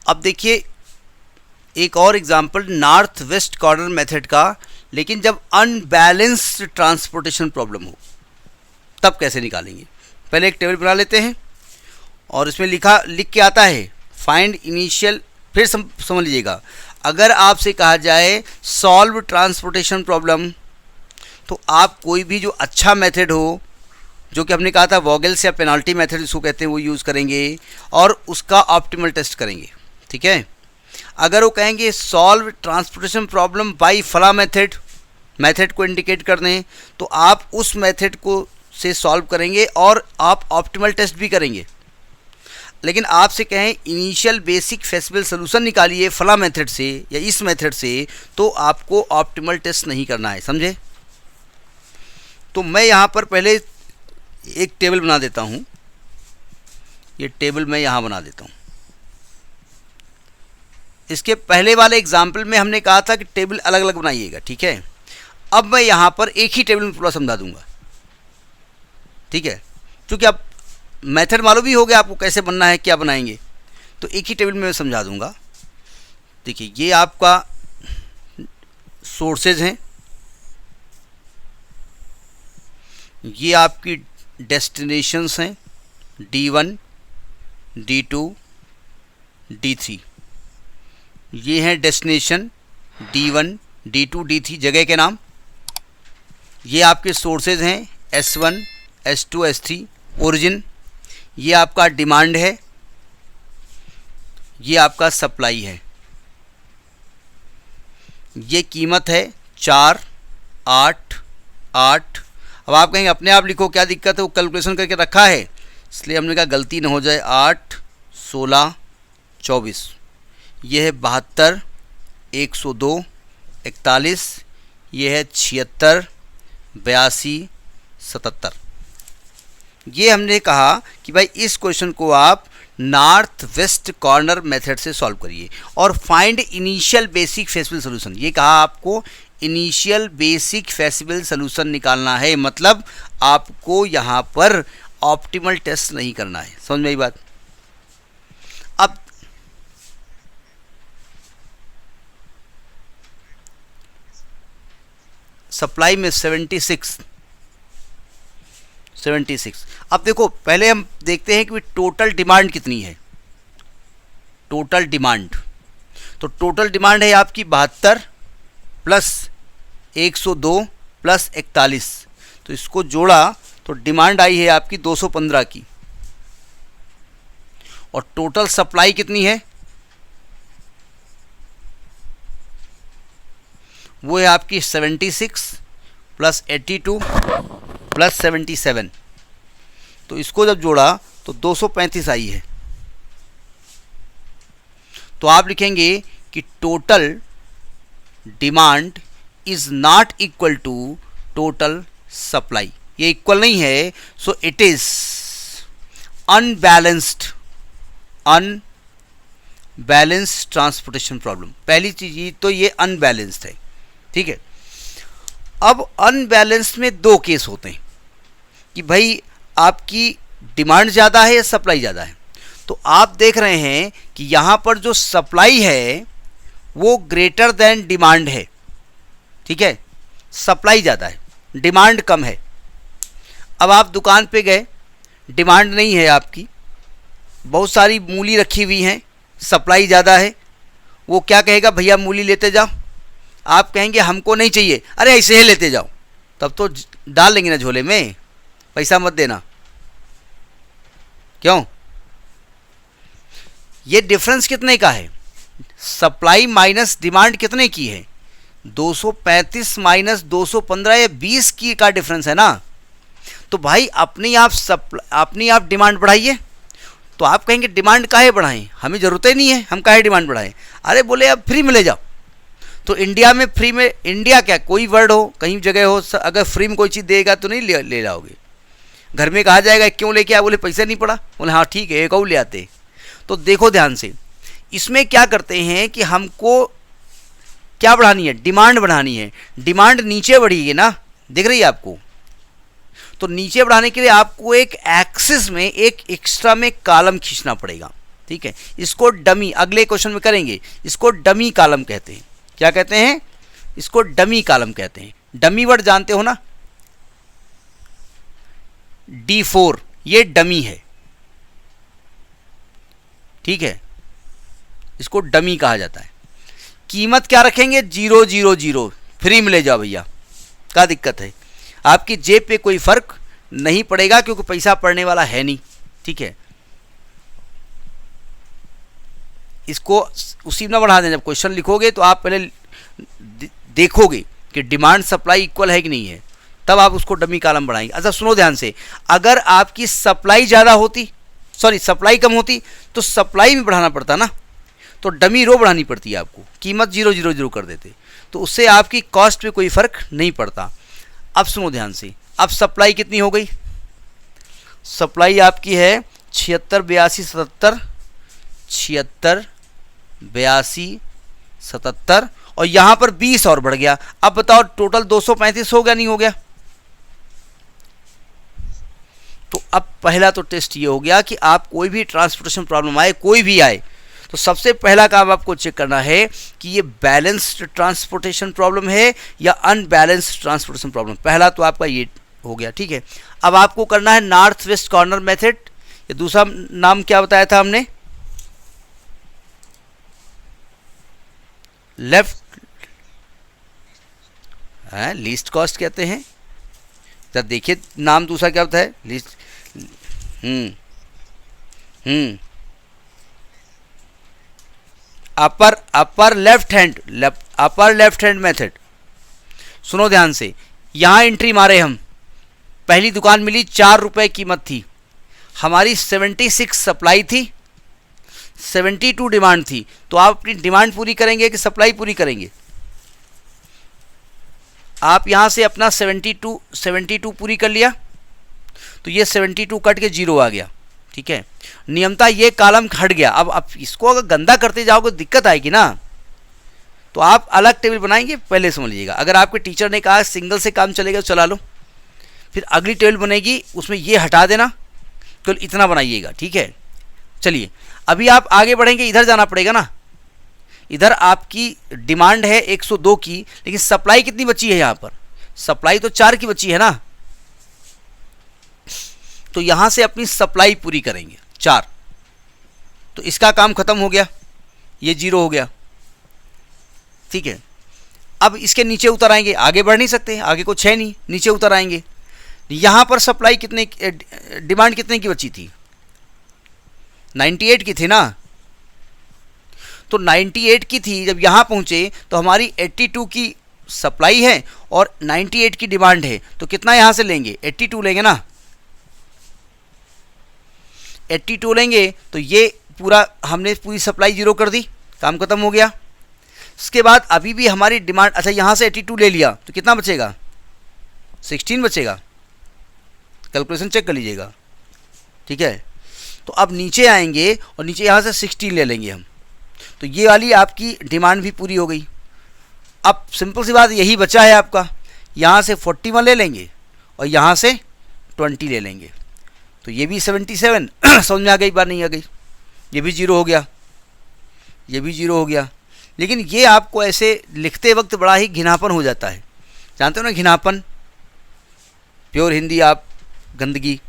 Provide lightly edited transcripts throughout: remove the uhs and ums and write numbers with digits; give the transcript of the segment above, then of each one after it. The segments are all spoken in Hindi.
अब देखिए एक और example north west corner method का, लेकिन जब अनबैलेंस्ड ट्रांसपोर्टेशन प्रॉब्लम हो तब कैसे निकालेंगे। पहले एक टेबल बना लेते हैं और इसमें लिख के आता है फाइंड इनिशियल। फिर समझ लीजिएगा, अगर आपसे कहा जाए सॉल्व ट्रांसपोर्टेशन प्रॉब्लम, तो आप कोई भी जो अच्छा मेथड हो, जो कि हमने कहा था वॉगल्स या पेनाल्टी मेथड जिसको कहते हैं, वो यूज़ करेंगे और उसका ऑप्टिमल टेस्ट करेंगे। ठीक है। अगर वो कहेंगे सॉल्व ट्रांसपोर्टेशन प्रॉब्लम बाय फला मेथड को इंडिकेट कर दें, तो आप उस मेथड को से सॉल्व करेंगे और आप ऑप्टिमल टेस्ट भी करेंगे। लेकिन आपसे कहें इनिशियल बेसिक फेसिबल सोल्यूशन निकालिए फला मेथड से या इस मेथड से, तो आपको ऑप्टिमल टेस्ट नहीं करना है, समझे। तो मैं यहाँ पर पहले एक टेबल बना देता हूँ। ये टेबल मैं यहाँ बना देता हूँ। इसके पहले वाले एग्जाम्पल में हमने कहा था कि टेबल अलग अलग बनाइएगा। ठीक है। अब मैं यहाँ पर एक ही टेबल में पूरा समझा दूंगा। ठीक है। क्योंकि अब मेथड मालूम भी हो गया आपको कैसे बनना है, क्या बनाएंगे, तो एक ही टेबल में मैं समझा दूंगा। देखिए ये आपका सोर्सेज हैं, ये आपकी डेस्टिनेशंस हैं D1, D2, D3। ये हैं डेस्टिनेशन D1, D2, D3 जगह के नाम। ये आपके सोर्सेज हैं S1, S2, S3 ओरिजिन। ये आपका डिमांड है, ये आपका सप्लाई है। ये कीमत है 4, 8, 8। अब आप कहेंगे अपने आप लिखो, क्या दिक्कत है, वो कैलकुलेशन करके रखा है, इसलिए हमने कहा गलती ना हो जाए। 8, 16, 24। ये है 72, 102, 41। ये है 76, 82, 77। ये हमने कहा कि भाई इस क्वेश्चन को आप नॉर्थ वेस्ट कॉर्नर मेथड से सॉल्व करिए और find initial basic feasible solution. ये कहा आपको इनिशियल बेसिक फेसिबल सोल्यूशन निकालना है, मतलब आपको यहाँ पर ऑप्टिमल टेस्ट नहीं करना है। समझ में आई बात। अब सप्लाई में 76। अब देखो पहले हम देखते हैं कि टोटल डिमांड कितनी है। टोटल डिमांड, तो टोटल डिमांड है आपकी 72 प्लस 102 प्लस 41। तो इसको जोड़ा तो डिमांड आई है आपकी 215 की। और टोटल सप्लाई कितनी है, वो है आपकी 76 प्लस 82 प्लस 77। तो इसको जब जोड़ा तो 235 आई है। तो आप लिखेंगे कि total demand is not equal to total supply. ये इक्वल नहीं है, so it is unbalanced transportation problem. पहली चीज तो ये अनबैलेंस्ड है। ठीक है। अब अनबैलेंस्ड में दो केस होते हैं कि भाई आपकी डिमांड ज़्यादा है या सप्लाई ज़्यादा है। तो आप देख रहे हैं कि यहाँ पर जो सप्लाई है वो ग्रेटर देन डिमांड है। ठीक है। सप्लाई ज़्यादा है, डिमांड कम है। अब आप दुकान पे गए, डिमांड नहीं है आपकी, बहुत सारी मूली रखी हुई हैं, सप्लाई ज़्यादा है। वो क्या कहेगा, भैया मूली लेते जाओ। आप कहेंगे हमको नहीं चाहिए, अरे ऐसे ही लेते जाओ। तब तो डाल लेंगे ना झोले में, पैसा मत देना। क्यों? ये डिफरेंस कितने का है, सप्लाई माइनस डिमांड कितने की है, 235 माइनस 215 या 20 की का डिफरेंस है ना। तो भाई अपनी आप डिमांड बढ़ाइए। तो आप कहेंगे डिमांड काहे बढ़ाएं, हमें ज़रूरत ही नहीं है, हम काहे डिमांड बढ़ाएं। अरे बोले अब फ्री में ले जाओ। तो इंडिया में फ्री में, इंडिया क्या कोई वर्ड हो, कहीं जगह हो, अगर फ्री में कोई चीज़ देगा तो नहीं ले जाओगे। घर में कहा जाएगा क्यों लेके आया, बोले पैसा नहीं पड़ा, बोले हाँ ठीक है एक और ले आते। तो देखो ध्यान से, इसमें क्या करते हैं कि हमको क्या बढ़ानी है, डिमांड बढ़ानी है। डिमांड नीचे बढ़ी ना, दिख रही है आपको। तो नीचे बढ़ाने के लिए आपको एक एक्सिस में एक एक्स्ट्रा में कॉलम खींचना पड़ेगा। ठीक है, इसको डमी, अगले क्वेश्चन में करेंगे, इसको डमी कॉलम कहते हैं। क्या कहते हैं? इसको डमी कॉलम कहते हैं। डमी वर्ड जानते हो ना, D4 ये डमी है, ठीक है, इसको डमी कहा जाता है। कीमत क्या रखेंगे? 000, फ्री में ले जाओ भैया, क्या दिक्कत है? आपकी जेब पे कोई फर्क नहीं पड़ेगा क्योंकि पैसा पड़ने वाला है नहीं, ठीक है। इसको उसी में बढ़ा दें, जब क्वेश्चन लिखोगे तो आप पहले देखोगे कि डिमांड सप्लाई इक्वल है कि नहीं है, तब आप उसको डमी कॉलम बढ़ाएंगे। अच्छा सुनो ध्यान से, अगर आपकी सप्लाई ज़्यादा होती, सॉरी सप्लाई कम होती, तो सप्लाई में बढ़ाना पड़ता ना, तो डमी रो बढ़ानी पड़ती है आपको, कीमत 000 कर देते, तो उससे आपकी कॉस्ट पे कोई फ़र्क नहीं पड़ता। अब सुनो ध्यान से, अब सप्लाई कितनी हो गई? सप्लाई आपकी है 76 82 77, 76 82 77, और यहाँ पर 20 और बढ़ गया। अब बताओ टोटल 235 हो गया, नहीं हो गया? तो अब पहला तो टेस्ट ये हो गया कि आप कोई भी ट्रांसपोर्टेशन प्रॉब्लम आए, कोई भी आए, तो सबसे पहला काम आपको चेक करना है कि ये बैलेंस्ड ट्रांसपोर्टेशन प्रॉब्लम है या अनबैलेंस्ड ट्रांसपोर्टेशन प्रॉब्लम। पहला तो आपका ये हो गया, ठीक है। अब आपको करना है नॉर्थ वेस्ट कॉर्नर मेथड, ये दूसरा नाम क्या बताया था हमने? लेफ्ट है, लीस्ट कॉस्ट कहते हैं। जब देखिए नाम दूसरा क्या होता है? Least. Upper left hand method. सुनो ध्यान से, यहाँ एंट्री मारे हम, पहली दुकान मिली 4 रुपए कीमत थी, हमारी 76 सप्लाई थी, 72 डिमांड थी, तो आप अपनी डिमांड पूरी करेंगे कि सप्लाई पूरी करेंगे? आप यहाँ से अपना 72 पूरी कर लिया, तो ये 72 कट के 0 आ गया, ठीक है। नियमता ये कॉलम हट गया। अब आप इसको अगर गंदा करते जाओगे दिक्कत आएगी ना, तो आप अलग टेबल बनाएंगे, पहले समझ लीजिएगा। अगर आपके टीचर ने कहा सिंगल से काम चलेगा तो चला लो, फिर अगली टेबल बनेगी उसमें ये हटा देना, तो इतना बनाइएगा, ठीक है। चलिए अभी आप आगे बढ़ेंगे, इधर जाना पड़ेगा ना। इधर आपकी डिमांड है 102 की, लेकिन सप्लाई कितनी बची है? यहाँ पर सप्लाई तो 4 की बची है ना, तो यहाँ से अपनी सप्लाई पूरी करेंगे 4, तो इसका काम खत्म हो गया, ये 0 हो गया, ठीक है। अब इसके नीचे उतर आएंगे, आगे बढ़ नहीं सकते, आगे कुछ है नहीं, नीचे उतर आएंगे। यहाँ पर सप्लाई कितने, डिमांड कितने की बची थी? 98 की थी ना, तो 98 की थी। जब यहाँ पहुँचे तो हमारी 82 की सप्लाई है और 98 की डिमांड है, तो कितना यहाँ से लेंगे? 82 लेंगे ना, 82 लेंगे, तो ये पूरा हमने पूरी सप्लाई 0 कर दी, काम खत्म हो गया। उसके बाद अभी भी हमारी डिमांड, अच्छा यहाँ से 82 ले लिया तो कितना बचेगा? 16 बचेगा, कैलकुलेशन चेक कर लीजिएगा, ठीक है। तो अब नीचे आएंगे और नीचे यहाँ से 16 ले लेंगे हम, तो ये वाली आपकी डिमांड भी पूरी हो गई। अब सिंपल सी बात यही बचा है आपका, यहाँ से 41 ले लेंगे और यहाँ से 20 ले लेंगे, तो ये भी 77 समझ में आ गई बात? नहीं आ गई? ये भी 0 हो गया, ये भी 0 हो गया। लेकिन ये आपको ऐसे लिखते वक्त बड़ा ही घिनापन हो जाता है, जानते हो ना घिनापन, प्योर हिंदी आप गंदगी,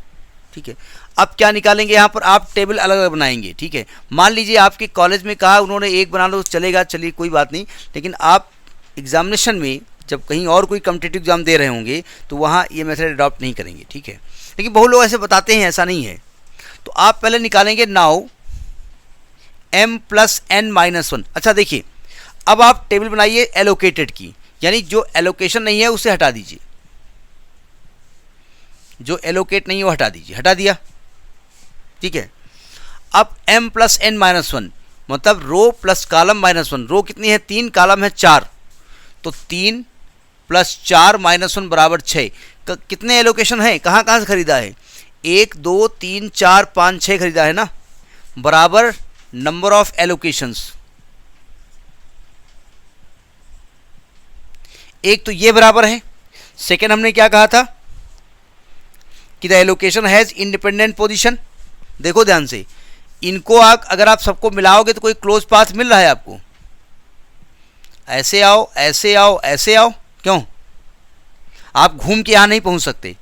ठीक है। अब क्या निकालेंगे? यहाँ पर आप टेबल अलग अलग बनाएंगे, ठीक है। मान लीजिए आपके कॉलेज में कहा उन्होंने एक बना लो, चलेगा, चलिए कोई बात नहीं, लेकिन आप एग्जामिनेशन में जब कहीं और कोई कॉम्पिटिटिव एग्जाम दे रहे होंगे तो वहाँ ये मेथड अडॉप्ट नहीं करेंगे, ठीक है। लेकिन बहुत लोग ऐसे बताते हैं, ऐसा नहीं है। तो आप पहले निकालेंगे नाउ m + n-1। अच्छा देखिए, अब आप टेबल बनाइए एलोकेटेड की, यानी जो एलोकेशन नहीं है उसे हटा दीजिए, जो एलोकेट नहीं है वो हटा दीजिए, हटा दिया, ठीक है। अब m + n-1 मतलब रो प्लस कॉलम -1, रो कितनी है? 3, कॉलम है 4, तो 3 + 4 -1 बराबर 6। कितने एलोकेशन है? कहाँ कहाँ से खरीदा है? 1 2 3 4 5 6 खरीदा है ना, बराबर नंबर ऑफ एलोकेशंस। एक तो ये बराबर है, सेकेंड हमने क्या कहा था कि the allocation has independent position. देखो ध्यान से, इनको अगर आप सबको मिलाओगे तो कोई क्लोज पाथ मिल रहा है आपको? ऐसे आओ, ऐसे आओ, ऐसे आओ, क्यों? आप घूम के यहाँ नहीं पहुँच सकते,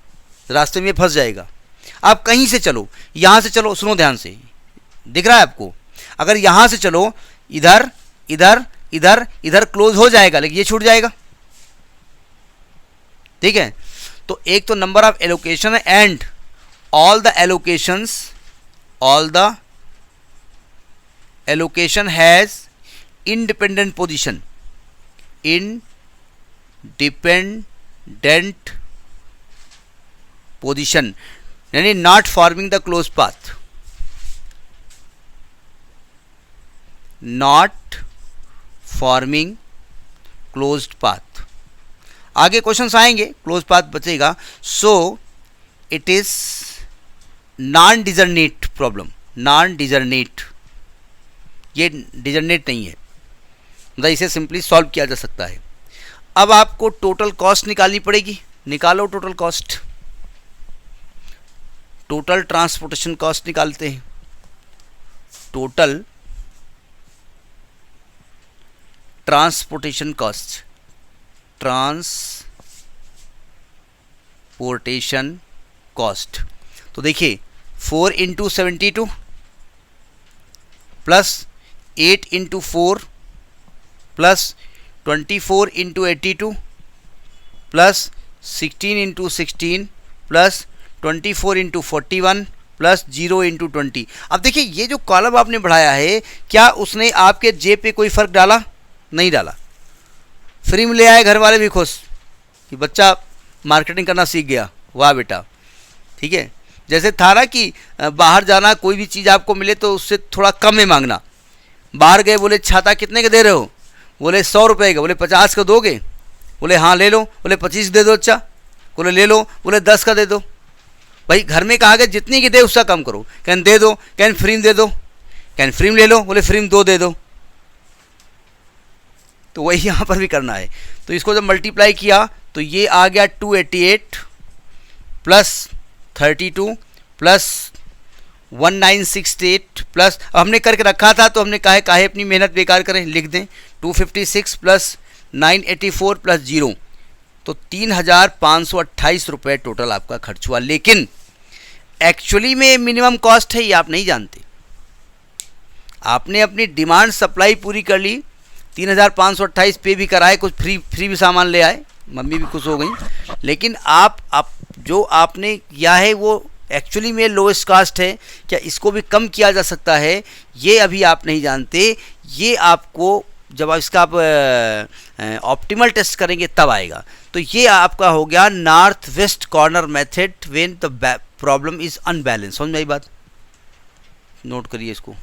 रास्ते में फंस जाएगा। आप कहीं से चलो, यहाँ से चलो, सुनो ध्यान से, दिख रहा है आपको? अगर यहाँ से चलो, इधर इधर इधर इधर क्लोज हो जाएगा, लेकिन ये छूट जाएगा। ठीक है, तो एक तो नंबर ऑफ एलोकेशन है, and all the allocation has independent position, independent position, यानी not forming the close path, not forming closed path. आगे क्वेश्चंस आएंगे, क्लोज पाथ बचेगा। So it is non degenerate problem, non degenerate, ये डिजर्नेट नहीं है, मतलब इसे सिंपली सॉल्व किया जा सकता है। अब आपको टोटल कॉस्ट निकालनी पड़ेगी, निकालो total cost, total transportation cost निकालते हैं। Total transportation cost, transportation cost, तो देखिए 4 into 72 plus 8 into 4 plus 24 into 82 plus 16 into 16 plus 24 into 41 plus 0 into 20। अब देखिए ये जो कॉलम आपने बढ़ाया है, क्या उसने आपके जेब पे कोई फ़र्क डाला? नहीं डाला। फ्री में ले आए, घर वाले भी खुश कि बच्चा मार्केटिंग करना सीख गया, वाह बेटा। ठीक है, जैसे था ना कि बाहर जाना, कोई भी चीज़ आपको मिले तो उससे थोड़ा कम में मांगना। बाहर गए, बोले छाता कितने का दे रहे हो? बोले 100 रुपये का। बोले 50 का दोगे? बोले हाँ ले लो। बोले 25 दे दो। अच्छा, बोले ले लो। बोले 10 का दे दो। भाई घर में कहा गया जितनी की दे उसका कम करो, कहन दे दो, कहन फ्री में दे दो, कहन फ्री में ले लो, बोले फ्री में 2 दे दो। तो वही यहाँ पर भी करना है। तो इसको जब मल्टीप्लाई किया तो ये आ गया 288 प्लस 32 प्लस 1968 प्लस, अब हमने करके रखा था तो हमने काहे अपनी मेहनत बेकार करें, लिख दें 256 प्लस 984 प्लस 0, तो 3528 रुपये टोटल आपका खर्च हुआ। लेकिन एक्चुअली में मिनिमम कॉस्ट है ये आप नहीं जानते। आपने अपनी डिमांड सप्लाई पूरी कर ली, 3528 पे भी कराए, कुछ फ्री भी सामान ले आए, मम्मी भी खुश हो गई। लेकिन आप जो आपने किया है वो एक्चुअली में लोएस्ट कास्ट है, क्या इसको भी कम किया जा सकता है, ये अभी आप नहीं जानते। ये आपको जब इसका आप ऑप्टिमल टेस्ट करेंगे तब आएगा। तो ये आपका हो गया north west corner method when the problem is unbalance. समझ में आई बात? नोट करिए इसको।